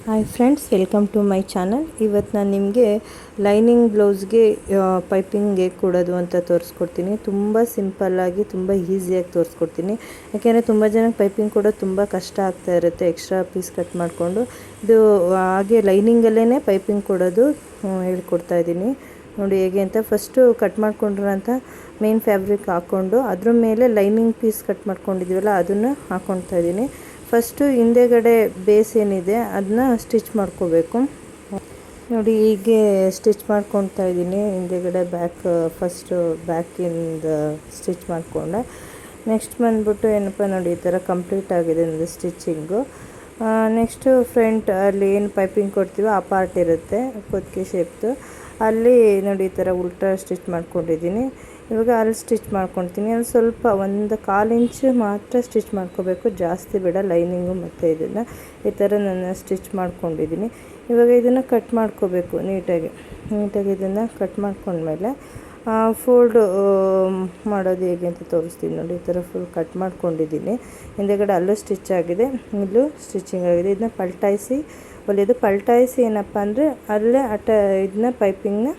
Hi friends, welcome to my channel. ಇವತ್ತು ನಾನು ನಿಮಗೆ ಲೈನಿಂಗ್ ಬ್ಲೌಸ್ಗೆ ಪೈಪಿಂಗ್ ಹೇಗೆ ಕೊಡೋದು ಅಂತ ತೋರಿಸ್ಕೊಡ್ತೀನಿ. ತುಂಬ ಸಿಂಪಲ್ಲಾಗಿ ತುಂಬ ಈಸಿಯಾಗಿ ತೋರಿಸ್ಕೊಡ್ತೀನಿ. ಯಾಕೆಂದರೆ ತುಂಬ ಜನಕ್ಕೆ ಪೈಪಿಂಗ್ ಕೊಡೋದು ತುಂಬ ಕಷ್ಟ ಆಗ್ತಾ ಇರುತ್ತೆ. ಎಕ್ಸ್ಟ್ರಾ ಪೀಸ್ ಕಟ್ ಮಾಡಿಕೊಂಡು ಇದು ಹಾಗೆ ಲೈನಿಂಗಲ್ಲೇ ಪೈಪಿಂಗ್ ಕೊಡೋದು ಹೇಳ್ಕೊಡ್ತಾ ಇದ್ದೀನಿ. ನೋಡಿ ಹೇಗೆ ಅಂತ. ಫಸ್ಟು ಕಟ್ ಮಾಡ್ಕೊಂಡಿರೋಂಥ ಮೇನ್ ಫ್ಯಾಬ್ರಿಕ್ ಹಾಕ್ಕೊಂಡು ಅದ್ರ ಮೇಲೆ ಲೈನಿಂಗ್ ಪೀಸ್ ಕಟ್ ಮಾಡ್ಕೊಂಡಿದ್ದೀವಲ್ಲ ಅದನ್ನು ಹಾಕ್ಕೊಳ್ತಾ ಇದ್ದೀನಿ. ಫಸ್ಟು ಹಿಂದೆಗಡೆ ಬೇಸ್ ಏನಿದೆ ಅದನ್ನ ಸ್ಟಿಚ್ ಮಾಡ್ಕೋಬೇಕು. ನೋಡಿ ಹೀಗೆ ಸ್ಟಿಚ್ ಮಾಡ್ಕೊಳ್ತಾ ಇದ್ದೀನಿ. ಹಿಂದೆಗಡೆ ಫಸ್ಟು ಬ್ಯಾಕಿಂದ ಸ್ಟಿಚ್ ಮಾಡಿಕೊಂಡೆ. ನೆಕ್ಸ್ಟ್ ಬಂದ್ಬಿಟ್ಟು ಏನಪ್ಪ ನೋಡಿ, ಈ ಥರ ಕಂಪ್ಲೀಟ್ ಆಗಿದೆ ನನ್ನದು ಸ್ಟಿಚ್ಚಿಂಗು. ನೆಕ್ಸ್ಟು ಫ್ರಂಟ್ ಅಲ್ಲಿ ಏನು ಪೈಪಿಂಗ್ ಕೊಡ್ತೀವೋ ಆ ಪಾರ್ಟ್ ಇರುತ್ತೆ, ಕುತ್ತಿಗೆ ಶೇಪ್ದು. ಅಲ್ಲಿ ನೋಡಿ ಈ ಥರ ಉಲ್ಟಾ ಸ್ಟಿಚ್ ಮಾಡ್ಕೊಂಡಿದ್ದೀನಿ. ಇವಾಗ ಅಲ್ಲಿ ಸ್ಟಿಚ್ ಮಾಡ್ಕೊಳ್ತೀನಿ. ಅಲ್ಲಿ ಸ್ವಲ್ಪ 1/4 ಇಂಚು ಮಾತ್ರ ಸ್ಟಿಚ್ ಮಾಡ್ಕೋಬೇಕು, ಜಾಸ್ತಿ ಬೇಡ. ಲೈನಿಂಗು ಮತ್ತು ಇದನ್ನು ಈ ಥರ ನಾನು ಸ್ಟಿಚ್ ಮಾಡ್ಕೊಂಡಿದ್ದೀನಿ. ಇವಾಗ ಇದನ್ನು ಕಟ್ ಮಾಡ್ಕೋಬೇಕು ನೀಟಾಗಿ ಇದನ್ನು ಕಟ್ ಮಾಡ್ಕೊಂಡ್ಮೇಲೆ ಫೋಲ್ಡ್ ಮಾಡೋದು ಹೇಗೆ ಅಂತ ತೋರಿಸ್ತೀನಿ. ನೋಡಿ ಈ ಥರ ಫುಲ್ ಕಟ್ ಮಾಡ್ಕೊಂಡಿದ್ದೀನಿ. ಹಿಂದೆಗಡೆ ಅಲ್ಲೂ ಸ್ಟಿಚ್ ಆಗಿದೆ, ಇಲ್ಲೂ ಸ್ಟಿಚಿಂಗ್ ಆಗಿದೆ. ಇದನ್ನ ಪಲ್ಟಾಯಿಸಿ ಏನಪ್ಪ ಅಂದರೆ ಅಲ್ಲೇ ಇದನ್ನ ಪೈಪಿಂಗ್ನ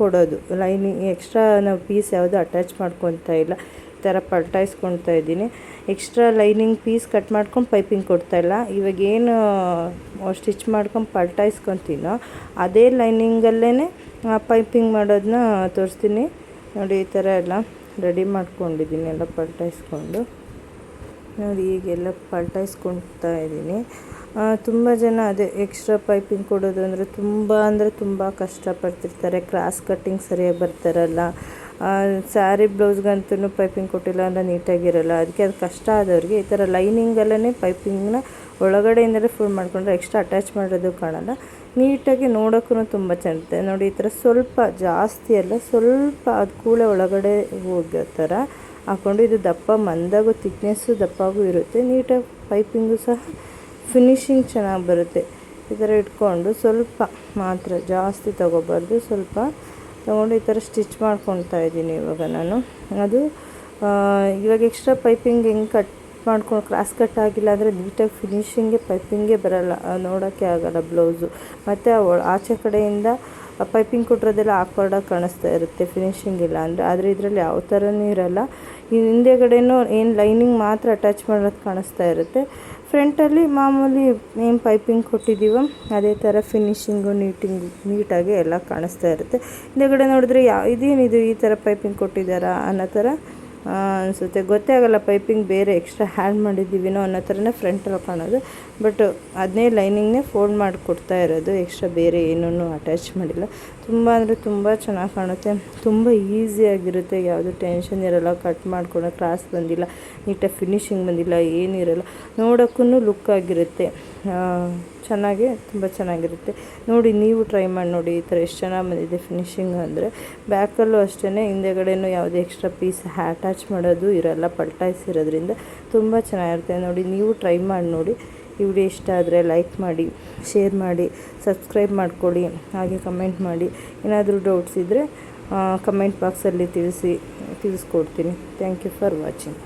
ಕೊಡೋದು. ಲೈನಿಂಗ್ ಎಕ್ಸ್ಟ್ರಾ ನಾವು ಪೀಸ್ ಯಾವುದು ಅಟ್ಯಾಚ್ ಮಾಡ್ಕೊತಾ ಇಲ್ಲ, ಈ ಥರ ಪಲ್ಟಾಯಿಸ್ಕೊಳ್ತಾ ಇದ್ದೀನಿ. ಎಕ್ಸ್ಟ್ರಾ ಲೈನಿಂಗ್ ಪೀಸ್ ಕಟ್ ಮಾಡ್ಕೊಂಡು ಪೈಪಿಂಗ್ ಕೊಡ್ತಾಯಿಲ್ಲ. ಇವಾಗೇನು ಸ್ಟಿಚ್ ಮಾಡ್ಕೊಂಡು ಪಲ್ಟಾಯಿಸ್ಕೊತೀನೋ ಅದೇ ಲೈನಿಂಗಲ್ಲೇ ಪೈಪಿಂಗ್ ಮಾಡೋದನ್ನ ತೋರಿಸ್ತೀನಿ. ನೋಡಿ ಈ ಥರ ಎಲ್ಲ ರೆಡಿ ಮಾಡ್ಕೊಂಡಿದ್ದೀನಿ, ಎಲ್ಲ ಪಲ್ಟಾಯಿಸ್ಕೊಂಡು. ನೋಡಿ ಈಗೆಲ್ಲ ಪಲ್ಟಾಯಿಸ್ಕೊಳ್ತಾ ಇದ್ದೀನಿ. ತುಂಬ ಜನ ಅದೇ ಎಕ್ಸ್ಟ್ರಾ ಪೈಪಿಂಗ್ ಕೊಡೋದು ಅಂದರೆ ತುಂಬ ಕಷ್ಟಪಡ್ತಿರ್ತಾರೆ. ಕ್ರಾಸ್ ಕಟ್ಟಿಂಗ್ ಸರಿಯಾಗಿ ಬರ್ತಾರಲ್ಲ. ಸ್ಯಾರಿ ಬ್ಲೌಸ್ಗಂತೂ ಪೈಪಿಂಗ್ ಕೊಟ್ಟಿಲ್ಲ ಅಂದರೆ ನೀಟಾಗಿರಲ್ಲ. ಅದಕ್ಕೆ ಅದು ಕಷ್ಟ ಆದವ್ರಿಗೆ ಈ ಥರ ಲೈನಿಂಗಲ್ಲೇ ಪೈಪಿಂಗ್ನ ಒಳಗಡೆಯಿಂದಲೇ ಫುಲ್ ಮಾಡ್ಕೊಂಡ್ರೆ ಎಕ್ಸ್ಟ್ರಾ ಅಟ್ಯಾಚ್ ಮಾಡೋದು ಕಾಣಲ್ಲ. ನೀಟಾಗಿ ನೋಡೋಕ್ಕೂ ತುಂಬ ಚೆಂದಿರುತ್ತೆ. ನೋಡಿ ಈ ಥರ ಸ್ವಲ್ಪ ಜಾಸ್ತಿ ಅಲ್ಲ, ಸ್ವಲ್ಪ ಅದು ಕೂಳೆ ಒಳಗಡೆ ಹೋಗೋ ಥರ ಹಾಕ್ಕೊಂಡು, ಇದು ದಪ್ಪ ಮಂದಾಗೂ ತಿಕ್ನೆಸ್ಸು ದಪ್ಪಾಗೂ ಇರುತ್ತೆ. ನೀಟಾಗಿ ಪೈಪಿಂಗು ಸಹ ಫಿನಿಶಿಂಗ್ ಚೆನ್ನಾಗಿ ಬರುತ್ತೆ. ಈ ಥರ ಇಟ್ಕೊಂಡು ಸ್ವಲ್ಪ ಮಾತ್ರ, ಜಾಸ್ತಿ ತೊಗೋಬಾರ್ದು, ಸ್ವಲ್ಪ ತೊಗೊಂಡು ಈ ಥರ ಸ್ಟಿಚ್ ಮಾಡ್ಕೊತಾ ಇದ್ದೀನಿ ಇವಾಗ ನಾನು. ಅದು ಇವಾಗ ಎಕ್ಸ್ಟ್ರಾ ಪೈಪಿಂಗ್ ಹೆಂಗೆ ಕಟ್ ಮಾಡ್ಕೊಂಡು ಕ್ರಾಸ್ ಕಟ್ ಆಗಿಲ್ಲ ಅಂದರೆ ನೀಟಾಗಿ ಪೈಪಿಂಗೇ ಬರೋಲ್ಲ, ನೋಡೋಕ್ಕೆ ಆಗೋಲ್ಲ ಬ್ಲೌಸು. ಮತ್ತು ಆಚೆ ಕಡೆಯಿಂದ ಪೈಪಿಂಗ್ ಕೊಟ್ಟಿರೋದೆಲ್ಲ ಆಕ್ವರ್ಡಾಗಿ ಕಾಣಿಸ್ತಾ ಇರುತ್ತೆ ಫಿನಿಶಿಂಗ್ ಇಲ್ಲ ಅಂದರೆ. ಆದರೆ ಇದರಲ್ಲಿ ಯಾವ ಥರನೂ ಇರೋಲ್ಲ. ಹಿಂದೆಗಡೆನೂ ಏನು ಲೈನಿಂಗ್ ಮಾತ್ರ ಅಟ್ಯಾಚ್ ಮಾಡೋದು ಕಾಣಿಸ್ತಾ ಇರುತ್ತೆ. ಫ್ರಂಟಲ್ಲಿ ಮಾಮೂಲಿ ಏನು ಪೈಪಿಂಗ್ ಕೊಟ್ಟಿದ್ದೀವೋ ಅದೇ ಥರ ಫಿನಿಶಿಂಗು ನೀಟಾಗಿ ಎಲ್ಲ ಕಾಣಿಸ್ತಾ ಇರುತ್ತೆ. ಹಿಂದೆಗಡೆ ನೋಡಿದ್ರೆ ಇದೇನಿದು ಈ ಥರ ಪೈಪಿಂಗ್ ಕೊಟ್ಟಿದ್ದಾರಾ ಅನ್ನೋ ಥರ ಅನಿಸುತ್ತೆ. ಗೊತ್ತೇ ಆಗೋಲ್ಲ ಪೈಪಿಂಗ್ ಬೇರೆ ಎಕ್ಸ್ಟ್ರಾ ಹ್ಯಾಡ್ ಮಾಡಿದ್ದೀವಿನೋ ಅನ್ನೋ ಥರನೇ ಫ್ರಂಟಲ್ಲಿ ಕಾಣೋದು. ಬಟ್ ಅದನ್ನೇ ಲೈನಿಂಗ್ನೇ ಫೋಲ್ಡ್ ಮಾಡಿ ಕೊಡ್ತಾ ಇರೋದು, ಎಕ್ಸ್ಟ್ರಾ ಬೇರೆ ಏನೂ ಅಟ್ಯಾಚ್ ಮಾಡಿಲ್ಲ. ತುಂಬ ಅಂದರೆ ತುಂಬ ಚೆನ್ನಾಗಿ ಕಾಣುತ್ತೆ, ತುಂಬ ಈಸಿಯಾಗಿರುತ್ತೆ. ಯಾವುದೂ ಟೆನ್ಷನ್ ಇರೋಲ್ಲ. ಕಟ್ ಮಾಡ್ಕೊಂಡು ಕ್ರಾಸ್ ಬಂದಿಲ್ಲ, ನೀಟಾಗಿ ಫಿನಿಶಿಂಗ್ ಬಂದಿಲ್ಲ, ಏನಿರಲ್ಲ. ನೋಡೋಕ್ಕೂ ಲುಕ್ ಆಗಿರುತ್ತೆ, ತುಂಬ ಚೆನ್ನಾಗಿರುತ್ತೆ. ನೋಡಿ ನೀವು ಟ್ರೈ ಮಾಡಿ ನೋಡಿ, ಈ ಥರ ಎಷ್ಟು ಚೆನ್ನಾಗಿ ಬಂದಿದೆ ಫಿನಿಶಿಂಗ್ ಅಂದರೆ. ಬ್ಯಾಕಲ್ಲೂ ಅಷ್ಟೇ, ಹಿಂದೆಗಡೆನೂ ಯಾವುದೇ ಎಕ್ಸ್ಟ್ರಾ ಪೀಸ್ ಅಟ್ಯಾಚ್ ಮಾಡೋದು ಇರೋಲ್ಲ, ಪಲ್ಟಾಯಿಸಿರೋದ್ರಿಂದ ತುಂಬ ಚೆನ್ನಾಗಿರುತ್ತೆ. ನೋಡಿ ನೀವು ಟ್ರೈ ಮಾಡಿ ನೋಡಿ. ಈ ವಿಡಿಯೋ ಇಷ್ಟ ಆದರೆ ಲೈಕ್ ಮಾಡಿ, ಶೇರ್ ಮಾಡಿ, ಸಬ್ಸ್ಕ್ರೈಬ್ ಮಾಡ್ಕೊಳ್ಳಿ, ಹಾಗೆ ಕಮೆಂಟ್ ಮಾಡಿ. ಏನಾದರೂ ಡೌಟ್ಸ್ ಇದ್ದರೆ ಕಮೆಂಟ್ ಬಾಕ್ಸಲ್ಲಿ ತಿಳಿಸ್ಕೊಡ್ತೀನಿ. Thank you for watching.